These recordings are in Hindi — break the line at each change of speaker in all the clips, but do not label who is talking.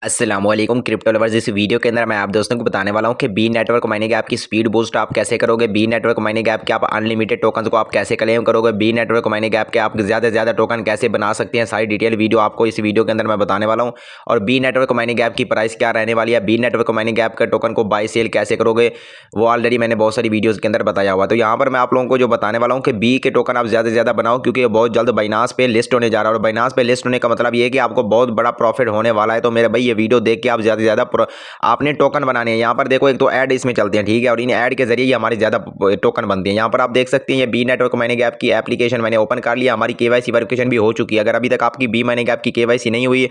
अस्सलामुअलैकुम क्रिप्टो लवर्स। इस वीडियो के अंदर मैं आप दोस्तों को बताने वाला हूं कि बी नेटवर्क माइनिंग ऐप की स्पीड बूस्ट आप कैसे करोगे। बी नेटवर्क माइनिंग ऐप के आप अनलिमिटेड टोकन को आप कैसे क्लेम करोगे। बी नेटवर्क माइनिंग ऐप के आप ज़्यादा से ज़्यादा टोकन कैसे बना सकते हैं। सारी डिटेल वीडियो आपको इस वीडियो के अंदर मैं बताने वाला हूँ। और बी नेटवर्क माइनिंग ऐप की प्राइस क्या रहने वाली है, बी नेटवर्क माइनिंग ऐप के टोकन को बाई सेल कैसे करोगे, वो ऑलरेडी मैंने बहुत सारी वीडियोज़ के अंदर बताया हुआ। तो यहाँ पर मैं आप लोगों को जो बताने वाला हूँ कि बी के टोकन आप ज़्यादा से ज़्यादा बनाओ, क्योंकि ये बहुत जल्द बाइनास पे लिस्ट होने जा रहा है। और बाइनास पे लिस्ट होने का मतलब ये है कि आपको बहुत बड़ा प्रॉफिट होने वाला है। तो मेरे भाई ये वीडियो देख के आप ज़्यादा से ज़्यादा आपने टोकन बनाने हैं। यहाँ पर देखो एक तो ऐड इसमें चलते हैं, ठीक है, और इन ऐड के जरिए ये हमारी ज़्यादा टोकन बनती है। यहाँ पर आप देख सकते हैं ये बी नेटवर्क माइनिंग ऐप की एप्लीकेशन मैंने ओपन कर लिया। हमारी केवाईसी वेरिफिकेशन भी हो चुकी है। अगर अभी तक आपकी बी माइनिंग ऐप की केवाईसी नहीं हुई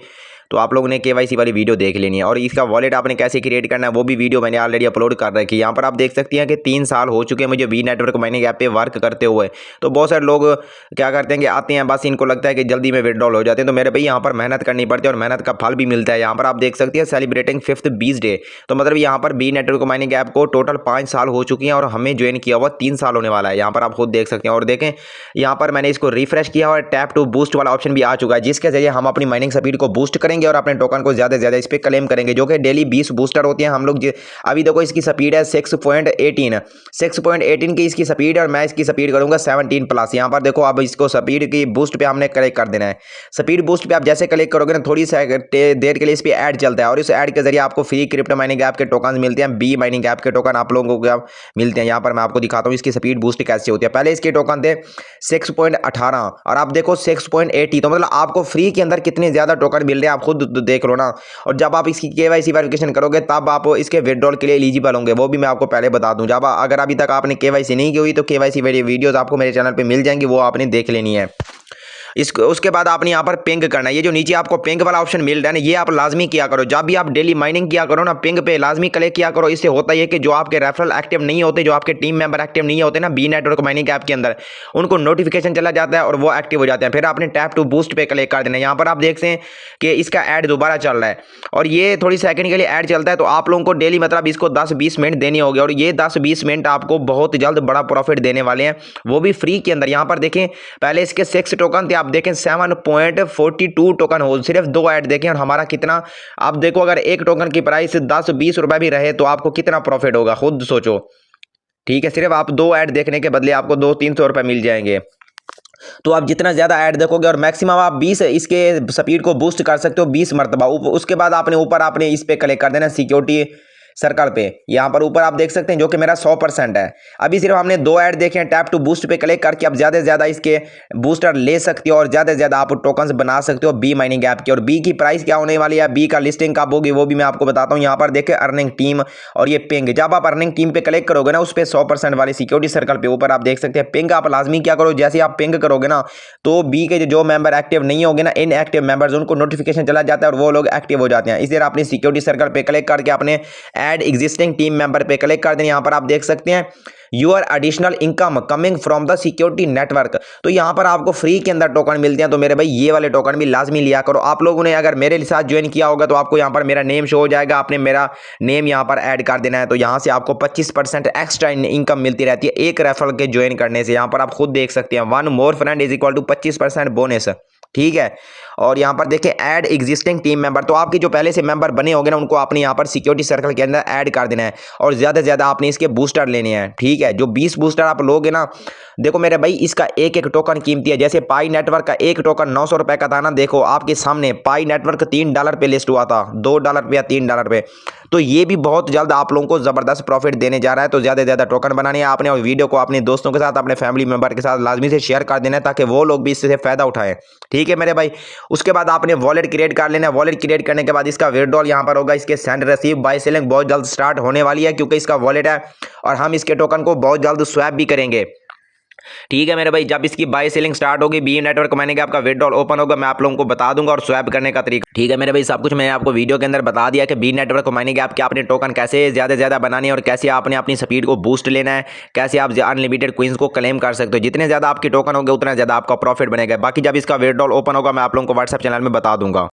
तो आप लोगों ने केवाईसी वाली वीडियो देख लेनी है। और इसका वॉलेट आपने कैसे क्रिएट करना है वो भी वीडियो मैंने ऑलरेडी अपलोड कर रखी है। यहाँ पर आप देख सकते हैं कि 3 साल हो चुके हैं मुझे बी नेटवर्क माइनिंग ऐप पे वर्क करते हुए। तो बहुत सारे लोग क्या करते हैं कि आते हैं, बस इनको लगता है कि जल्दी में विड्रॉल हो जाते हैं। तो मेरे भाई यहाँ पर मेहनत करनी पड़ती है और मेहनत का फल भी मिलता है। यहाँ पर आप देख सकते हैं सेलिब्रेटिंग 5th बीस डे। तो मतलब यहाँ पर बी नेटवर्क माइनिंग ऐप को टोटल 5 साल हो चुकी हैं और हमें ज्वाइन किया हुआ 3 साल होने वाला है। यहाँ पर आप खुद देख सकते हैं। और देखें यहाँ पर मैंने इसको रिफ्रेश किया और टैप टू बूस्ट वाला ऑप्शन भी आ चुका है, जिसके जरिए हम अपनी माइनिंग स्पीड को बूस्ट करेंगे और अपने टोकन को ज़्यादा से ज़्यादा इस पर क्लेम करेंगे, जो कि डेली 20 बूस्टर होते हैं। हम लोग अभी देखो इसकी स्पीड है 6.18 की इसकी स्पीड है और मैं इसकी स्पीड करूंगा 17 प्लस। यहाँ पर देखो अब इसको स्पीड की बूस्ट पे हमने क्लिक कर देना है। स्पीड बूस्ट पे आप जैसे क्लिक करोगे ना, थोड़ी सी देर के लिए इस पर ऐड चलता है और इस ऐड के जरिए आपको फ्री क्रिप्टो माइनिंग ऐप के टोकन मिलते हैं। बी माइनिंग ऐप के टोकन आप लोगों को मिलते हैं। यहाँ पर मैं आपको दिखाता हूँ इसकी स्पीड बूस्ट कैसे होती है। पहले इसके टोकन थे 6.18 और आप देखो 6.80। तो मतलब आपको फ्री के अंदर कितने ज़्यादा टोकन मिल रहे हैं आप खुद देख लो ना। और जब आप इसकी केवाईसी वेरिफिकेशन करोगे तब आप इसके विड्रॉल के लिए एलिजिबल होंगे, वो भी मैं आपको पहले बता दूं। जब अगर अभी तक आपने केवाईसी नहीं की हुई तो केवाईसी वीडियोस आपको मेरे चैनल पे मिल जाएंगी, वो आपने देख लेनी है। उसके बाद आपने यहाँ पर पिंग करना है। ये जो नीचे आपको पिंग वाला ऑप्शन मिल रहा है ना, ये आप लाजमी किया करो। जब भी आप डेली माइनिंग किया करो ना, पिंग पे लाजमी क्लिक किया करो। इससे होता है कि जो आपके रेफरल एक्टिव नहीं होते, जो आपके टीम मेंबर एक्टिव नहीं होते ना बी नेटवर्क माइनिंग ऐप के अंदर, उनको नोटिफिकेशन चला जाता है और वो एक्टिव हो जाते हैं। फिर आपने टैप टू बूस्ट पे क्लिक कर देना है। यहाँ पर आप देखते हैं कि इसका ऐड दोबारा चल रहा है और ये थोड़ी सेकंड के लिए ऐड चलता है। तो आप लोगों को डेली मतलब इसको 10-20 मिनट देने होंगे और ये 10-20 मिनट आपको बहुत जल्द बड़ा प्रॉफिट देने वाले हैं, वो भी फ्री के अंदर। यहाँ पर देखें पहले इसके 6 टोकन थे, आप देखें 7.42 टोकन हो, सिर्फ 2 ऐड देखें और हमारा कितना। आप देखो अगर एक टोकन की प्राइस 10-20 रुपए भी रहे तो आपको कितना प्रॉफिट होगा, खुद सोचो। ठीक है, सिर्फ आप 2 ऐड देखने के बदले आपको 200-300 रुपए मिल जाएंगे। तो आप जितना ज़्यादा ऐड देखोगे और मैक्सिमम आप 20 इसके स्पीड को बूस्ट कर सकते हो 20 मरतबा। उसके बाद आपने ऊपर आपने इस पे क्लिक कर देना सिक्योरिटी सर्कल पे। यहाँ पर ऊपर आप देख सकते हैं जो कि मेरा 100% है। अभी सिर्फ हमने 2 ऐड देखे हैं। टैप टू बूस्ट पे क्लिक करके आप ज़्यादा से ज़्यादा इसके बूस्टर ले सकते हो और ज़्यादा से ज़्यादा आप टोकन्स बना सकते हो बी माइनिंग ऐप की। और बी की प्राइस क्या होने वाली है, बी का लिस्टिंग कब होगी, वो भी मैं आपको बताता हूँ। यहाँ पर देखें अर्निंग टीम और ये पिंग। जब आप अर्निंग टीम पे क्लिक करोगे ना, उस पर 100% वाली सिक्योरिटी सर्कल पे ऊपर आप देख सकते हैं पिंग आप लाजमी क्या करो। जैसे आप पिंग करोगे ना तो बी के जो मेंबर एक्टिव नहीं होंगे ना, इनएक्टिव मेंबर्स, उनको नोटिफिकेशन चला जाता है और वो लोग एक्टिव हो जाते हैं। इसलिए अपनी सिक्योरिटी सर्कल पे क्लिक करके अपने ऐड एग्जिस्टिंग टीम मेंबर पे क्लिक कर दें। यहां पर आप देख सकते हैं your additional income coming from the security network. तो यहां पर आपको फ्री के अंदर टोकन मिलते हैं। तो मेरे भाई ये वाले टोकन भी लाजमी लिया करो। आप लोगों ने अगर मेरे साथ ज्वाइन किया होगा तो आपको यहां पर मेरा नेम शो हो जाएगा, आपने मेरा नेम यहां पर ऐड कर देना है। तो यहां से आपको 25% एक्स्ट्रा इनकम मिलती रहती है एक रेफरल के ज्वाइन करने से। यहां पर आप खुद देख सकते हैं 1 more friend is equal to 25% bonus, ठीक है। और यहाँ पर देखिए ऐड एग्जिस्टिंग टीम मेंबर। तो आपके जो पहले से मेंबर बने होंगे ना, उनको आपने यहाँ पर सिक्योरिटी सर्कल के अंदर ऐड कर देना है और ज़्यादा से ज़्यादा आपने इसके बूस्टर लेने हैं, ठीक है। जो 20 बूस्टर आप लोगे ना, देखो मेरे भाई इसका एक एक टोकन कीमती है। जैसे पाई नेटवर्क का एक टोकन 900 रुपये का था ना, देखो आपके सामने पाई नेटवर्क $3 पे लिस्ट हुआ था, $2 पे या $3 पे। तो ये भी बहुत जल्द आप लोगों को ज़बरदस्त प्रॉफिट देने जा रहा है। तो ज़्यादा से ज़्यादा टोकन बनाने हैं आपने और वीडियो को अपने दोस्तों के साथ, अपने फैमिली मेंबर के साथ लाजमी से शेयर कर देना है ताकि वो लोग भी इससे फ़ायदा उठाएं, ठीक है मेरे भाई। उसके बाद आपने वॉलेट क्रिएट कर लेना है। वॉलेट क्रिएट करने के बाद इसका विड्रॉल यहाँ पर होगा। इसके सेंड रिसीव बाय सेलिंग बहुत जल्द स्टार्ट होने वाली है, क्योंकि इसका वॉलेट है और हम इसके टोकन को बहुत जल्द स्वैप भी करेंगे, ठीक है मेरे भाई। जब इसकी बाय सेलिंग स्टार्ट होगी, बी नेटवर्क माइनिंग ऐप का विड्रॉल ओपन होगा, मैं आप लोगों को बता दूंगा और स्वैप करने का तरीका, ठीक है मेरे भाई। सब कुछ मैंने आपको वीडियो के अंदर बता दिया कि बी नेटवर्क माइनिंग ऐप के आपने टोकन कैसे ज़्यादा से ज़्यादा बनाने और कैसे आपने अपनी स्पीड को बूस्ट लेना है, कैसे आप अनलिमिटेड क्विंस को क्लेम कर सकते हो। जितने ज़्यादा आपके टोकन होंगे उतना ज़्यादा आपका प्रॉफिट बनेगा। बाकी जब इसका विड्रॉल ओपन होगा मैं आप लोगों को व्हाट्सएप चैनल में बता दूंगा।